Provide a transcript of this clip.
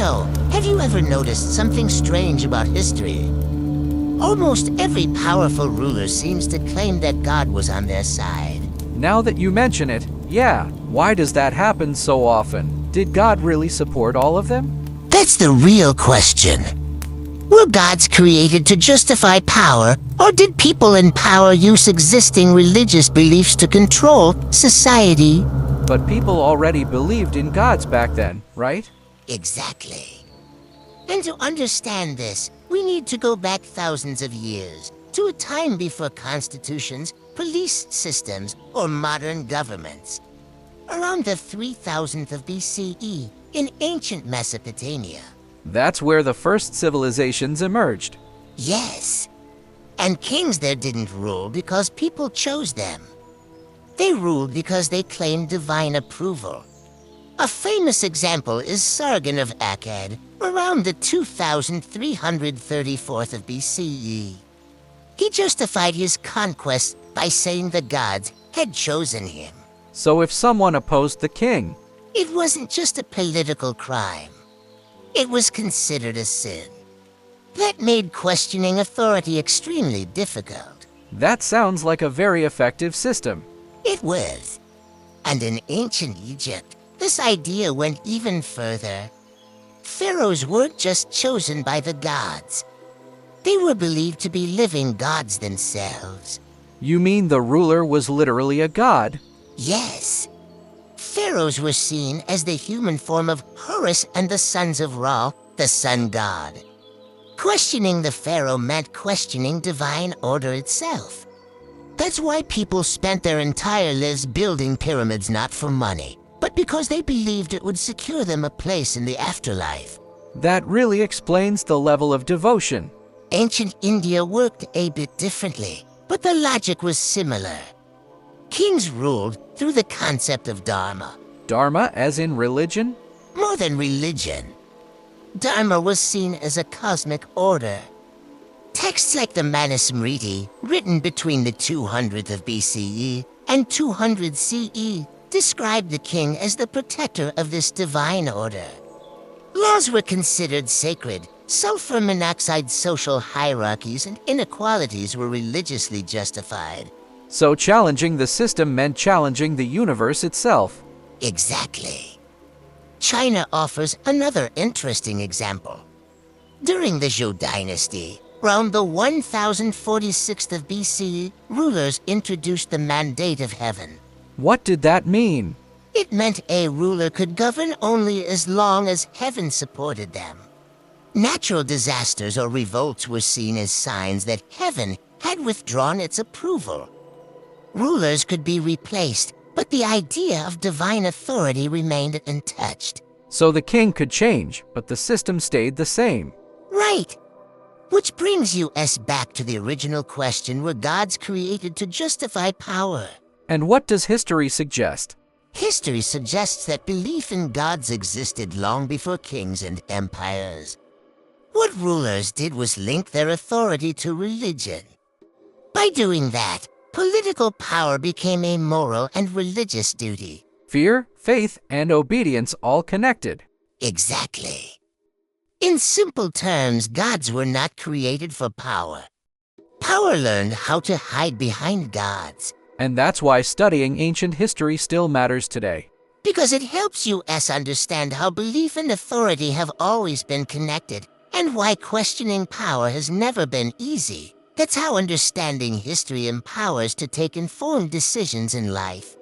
So, have you ever noticed something strange about history? Almost every powerful ruler seems to claim that God was on their side. Now that you mention it, yeah, why does that happen so often? Did God really support all of them? That's the real question. Were gods created to justify power, or did people in power use existing religious beliefs to control society? But people already believed in gods back then, right? Exactly. And to understand this, we need to go back thousands of years, to a time before constitutions, police systems, or modern governments. Around the 3000th of BCE, in ancient Mesopotamia. That's where the first civilizations emerged. Yes. And kings there didn't rule because people chose them. They ruled because they claimed divine approval. A famous example is Sargon of Akkad, around the 2334th of BCE. He justified his conquest by saying the gods had chosen him. So if someone opposed the king, It wasn't just a political crime. It was considered a sin. That made questioning authority extremely difficult. that sounds like a very effective system. It was. And in ancient Egypt, this idea went even further. Pharaohs weren't just chosen by the gods. They were believed to be living gods themselves. You mean the ruler was literally a god? Yes. Pharaohs were seen as the human form of Horus and the sons of Ra, the sun god. Questioning the pharaoh meant questioning divine order itself. That's why people spent their entire lives building pyramids not for money, but because they believed it would secure them a place in the afterlife. That really explains the level of devotion. Ancient India worked a bit differently, but the logic was similar. Kings ruled through the concept of dharma. Dharma as in religion? More than religion. Dharma was seen as a cosmic order. Texts like the Manusmriti, written between the 200th of BCE and 200 CE, described the king as the protector of this divine order. Laws were considered sacred. Sulfur monoxide social hierarchies and inequalities were religiously justified. So challenging the system meant challenging the universe itself. Exactly. China offers another interesting example. During the Zhou dynasty, around the 1046th of BCE, rulers introduced the mandate of heaven. What did that mean? It meant a ruler could govern only as long as heaven supported them. Natural disasters or revolts were seen as signs that heaven had withdrawn its approval. Rulers could be replaced, but the idea of divine authority remained untouched. So the king could change, but the system stayed the same. Right. Which brings us back to the original question, were gods created to justify power? And what does history suggest? History suggests that belief in gods existed long before kings and empires. What rulers did was link their authority to religion. By doing that, political power became a moral and religious duty. Fear, faith, and obedience all connected. Exactly. In simple terms, gods were not created for power. Power learned how to hide behind gods. And that's why studying ancient history still matters today. Because it helps us understand how belief and authority have always been connected, and why questioning power has never been easy. That's how understanding history empowers to take informed decisions in life.